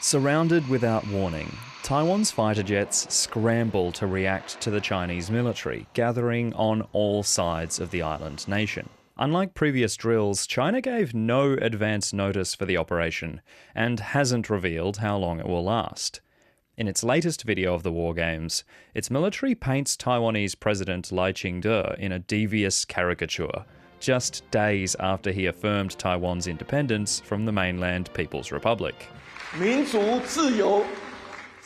Surrounded without warning, Taiwan's fighter jets scramble to react to the Chinese military, gathering on all sides of the island nation. Unlike previous drills, China gave no advance notice for the operation and hasn't revealed how long it will last. In its latest video of the war games, its military paints Taiwanese President Lai Ching-te in a devious caricature, just days after he affirmed Taiwan's independence from the mainland People's Republic.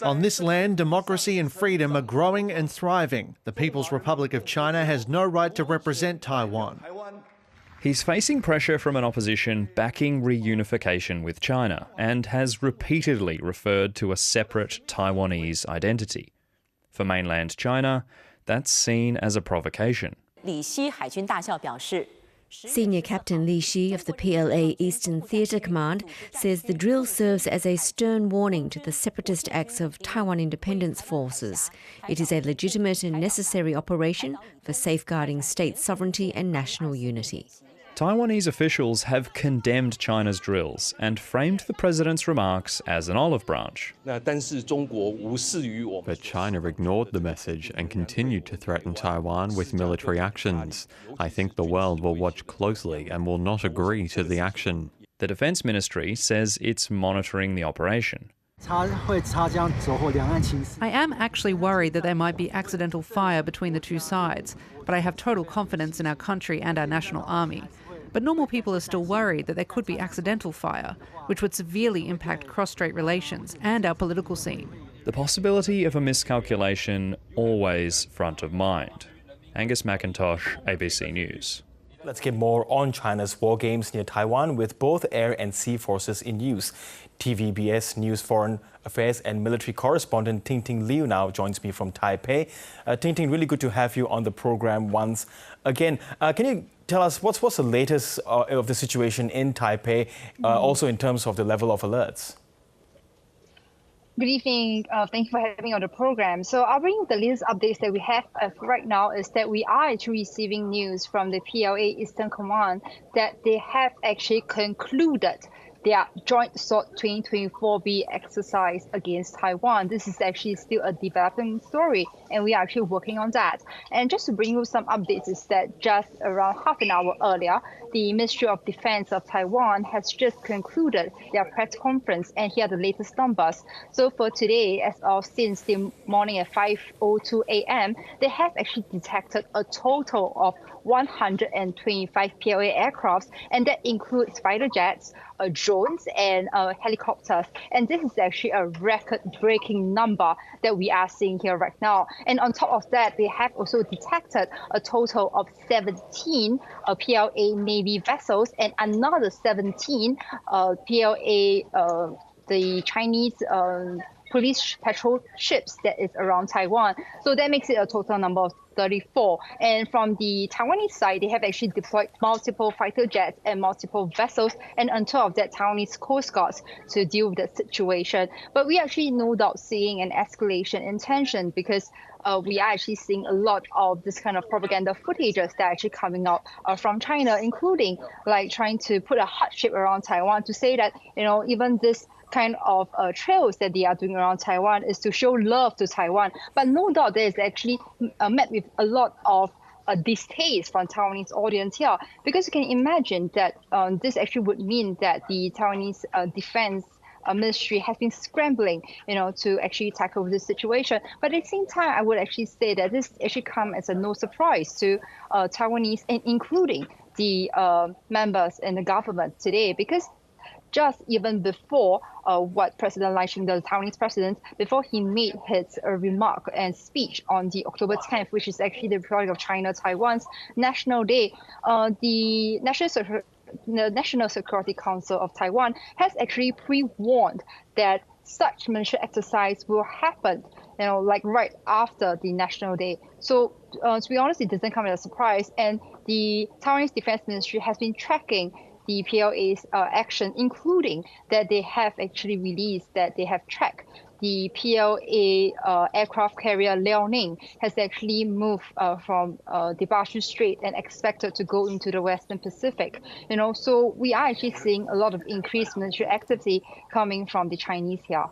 On this land, democracy and freedom are growing and thriving. The People's Republic of China has no right to represent Taiwan. He's facing pressure from an opposition backing reunification with China and has repeatedly referred to a separate Taiwanese identity. For mainland China, that's seen as a provocation. Senior Captain Li Xi of the PLA Eastern Theatre Command says the drill serves as a stern warning to the separatist acts of Taiwan independence forces. It is a legitimate and necessary operation for safeguarding state sovereignty and national unity. Taiwanese officials have condemned China's drills and framed the president's remarks as an olive branch. But China ignored the message and continued to threaten Taiwan with military actions. I think the world will watch closely and will not agree to the action. The Defense Ministry says it's monitoring the operation. I am actually worried that there might be accidental fire between the two sides, but I have total confidence in our country and our national army. But normal people are still worried that there could be accidental fire, which would severely impact cross-strait relations and our political scene. The possibility of a miscalculation always front of mind. Angus McIntosh, ABC News. Let's get more on China's war games near Taiwan with both air and sea forces in use. TVBS News Foreign Affairs and Military Correspondent Tingting Liu now joins me from Taipei. Tingting, really good to have you on the program once again. Can you tell us what's the latest of the situation in Taipei, also in terms of the level of alerts? Good evening. Thank you for having me on the program. So I'll bring the latest updates that we have right now is that we are actually receiving news from the PLA Eastern Command that they have actually concluded their Joint SWORD 2024B exercise against Taiwan. This is actually still a developing story, and we are actually working on that. And just to bring you some updates is that just around half an hour earlier, the Ministry of Defense of Taiwan has just concluded their press conference, and here are the latest numbers. So for today, as of since the morning at 5:02 a.m., they have actually detected a total of 125 PLA aircrafts, and that includes fighter jets, drones, and helicopters. And this is actually a record-breaking number that we are seeing here right now. And on top of that, they have also detected a total of 17 PLA Navy vessels and another 17 PLA, the Chinese police patrol ships that is around Taiwan. So that makes it a total number of 34. And from the Taiwanese side, they have actually deployed multiple fighter jets and multiple vessels, and on top of that, Taiwanese coastguards to deal with the situation. But we actually no doubt seeing an escalation in tension because we are actually seeing a lot of this kind of propaganda footages that are actually coming out from China, including like trying to put a hardship around Taiwan to say that, you know, even this kind of trails that they are doing around Taiwan is to show love to Taiwan. But no doubt there is actually met with a lot of distaste from Taiwanese audience here, because you can imagine that this actually would mean that the Taiwanese defense ministry has been scrambling, you know, to actually tackle this situation. But at the same time, I would actually say that this actually comes as a no surprise to Taiwanese, and including the members in the government today, because just even before what President Lai Ching-te, the Taiwanese president, before he made his remark and speech on the October 10th, which is actually the Republic of China, Taiwan's National Day, the National Security Council of Taiwan has actually pre-warned that such military exercise will happen, you know, like right after the National Day. So to be honest, it doesn't come as a surprise. And the Taiwanese Defense Ministry has been tracking the PLA's action, including that they have actually released that they have tracked the PLA aircraft carrier Liaoning has actually moved from the Bashu Strait and expected to go into the Western Pacific. So we are actually seeing a lot of increased military activity coming from the Chinese here.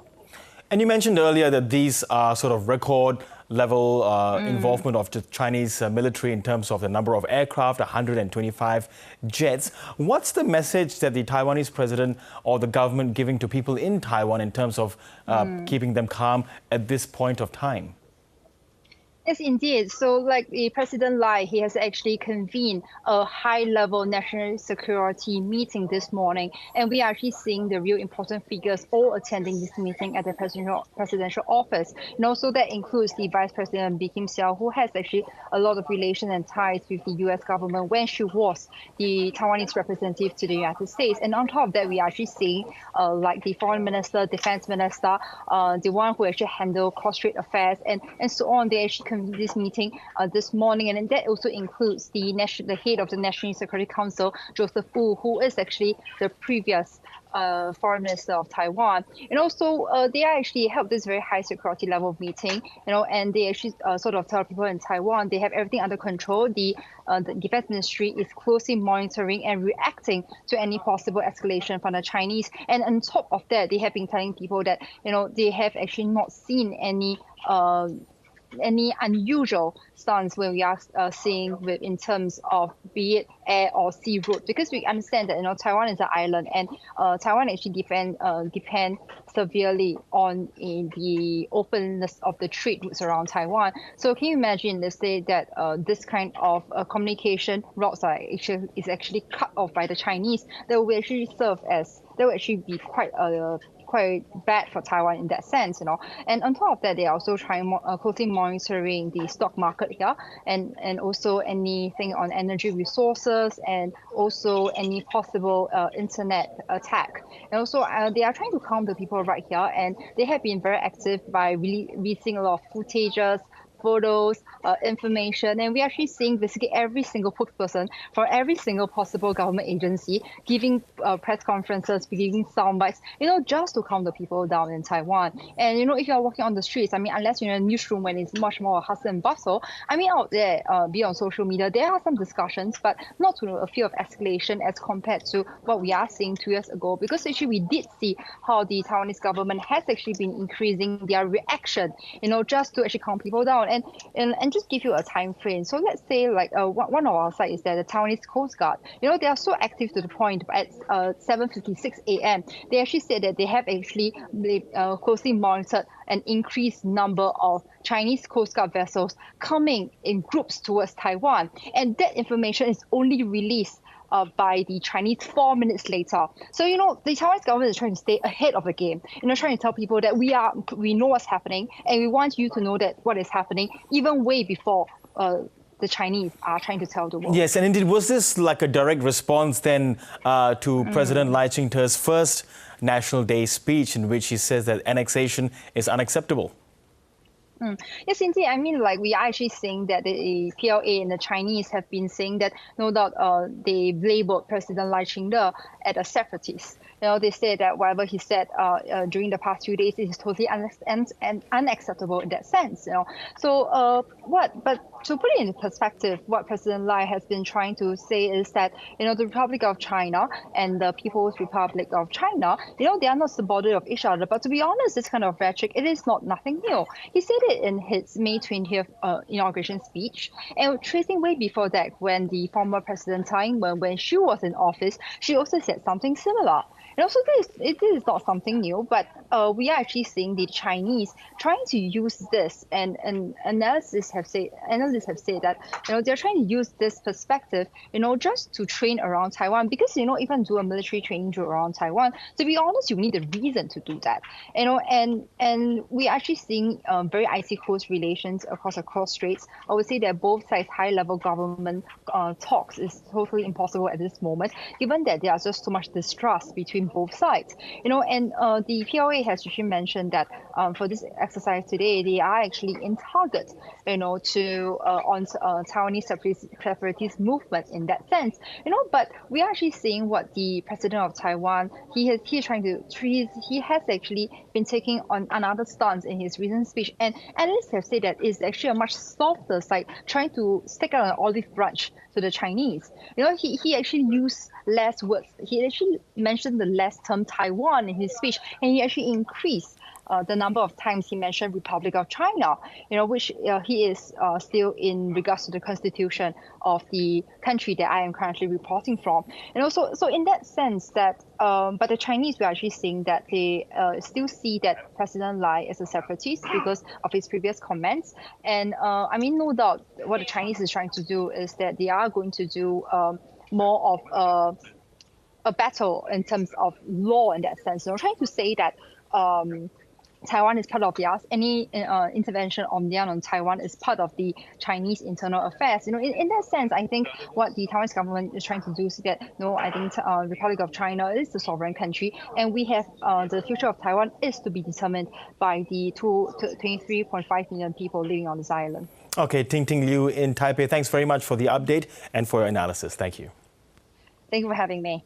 And you mentioned earlier that these are sort of record level involvement of the Chinese military in terms of the number of aircraft, 125 jets. What's the message that the Taiwanese president or the government giving to people in Taiwan in terms of keeping them calm at this point of time? Yes, indeed. So like the President Lai, he has actually convened a high-level national security meeting this morning. And we are actually seeing the real important figures all attending this meeting at the presidential office. So that includes the Vice President Bi Kim-seow, who has actually a lot of relation and ties with the U.S. government when she was the Taiwanese representative to the United States. And on top of that, we are actually seeing like the Foreign Minister, Defense Minister, the one who actually handle cross-strait affairs and so on. They actually this meeting this morning, and that also includes the head of the National Security Council, Joseph Wu, who is actually the previous Foreign Minister of Taiwan. And also they actually held this very high security level meeting, and they actually sort of tell people in Taiwan they have everything under control. The Defense Ministry is closely monitoring and reacting to any possible escalation from the Chinese. And on top of that, they have been telling people that they have actually not seen any unusual stance when we are seeing in terms of be it air or sea route, because we understand that Taiwan is an island, and Taiwan actually depend severely on the openness of the trade routes around Taiwan. So can you imagine, let's say that this kind of communication routes is actually cut off by the Chinese, that will actually be quite bad for Taiwan in that sense, And on top of that, they are also closely monitoring the stock market here, and also anything on energy resources, and also any possible internet attack. And also they are trying to calm the people right here, and they have been very active by releasing a lot of footages, photos, information, and we're actually seeing basically every single spokesperson for every single possible government agency giving press conferences, giving sound bites, just to calm the people down in Taiwan. And if you're walking on the streets, unless you're in a newsroom when it's much more hustle and bustle, out there, be on social media, there are some discussions, but not to a fear of escalation as compared to what we are seeing 2 years ago. Because actually we did see how the Taiwanese government has actually been increasing their reaction, just to actually calm people down. And just give you a time frame. So let's say like one of our sites is that the Taiwanese Coast Guard, they are so active to the point at 7:56 a.m. they actually said that they have actually closely monitored an increased number of Chinese Coast Guard vessels coming in groups towards Taiwan. And that information is only released by the Chinese 4 minutes later. So, the Taiwanese government is trying to stay ahead of the game, trying to tell people that we know what's happening, and we want you to know that what is happening even way before the Chinese are trying to tell the world. Yes, and indeed, was this like a direct response then to President Lai Ching-te's first National Day speech, in which he says that annexation is unacceptable? Yes, indeed. We are actually seeing that the PLA and the Chinese have been saying that, no doubt, they labeled President Lai Ching-te as a separatist. They say that whatever he said during the past few days is totally unacceptable in that sense. But to put it in perspective, what President Lai has been trying to say is that, the Republic of China and the People's Republic of China, they are not subordinate of each other. But to be honest, this kind of rhetoric, it is nothing new. He said it in his May 20th inauguration speech, and tracing way before that, when the former President Tsai Ing-wen, when she was in office, she also said something similar. And also, this is not something new, but we are actually seeing the Chinese trying to use this, and analysts have said that they're trying to use this perspective, just to train around Taiwan, because even do a military training drill around Taiwan. To be honest, you need a reason to do that, and we are actually seeing very icy close relations across straits. I would say that both sides' high-level government talks is totally impossible at this moment, given that there is just so much distrust between on both sides. And the PLA has actually mentioned that for this exercise today, they are actually in target, on Taiwanese separatist movement in that sense, But we are actually seeing what the president of Taiwan he has actually been taking on another stance in his recent speech, and analysts have said that it's actually a much softer side, trying to stick out an olive branch to the Chinese. He actually used less words. He actually mentioned the less term Taiwan in his speech, and he actually increased the number of times he mentioned Republic of China, which he is still in regards to the constitution of the country that I am currently reporting from. And also, so in that sense that, but the Chinese were actually saying that they still see that President Lai as a separatist because of his previous comments. And no doubt what the Chinese is trying to do is that they are going to do more of a battle in terms of law in that sense. Trying to say that Taiwan is part of theirs. Any intervention on Taiwan is part of the Chinese internal affairs. In that sense, I think what the Taiwanese government is trying to do is that, I think Republic of China is the sovereign country, and we have the future of Taiwan is to be determined by the 23.5 million people living on this island. Okay, Tingting Liu in Taipei, thanks very much for the update and for your analysis. Thank you. Thank you for having me.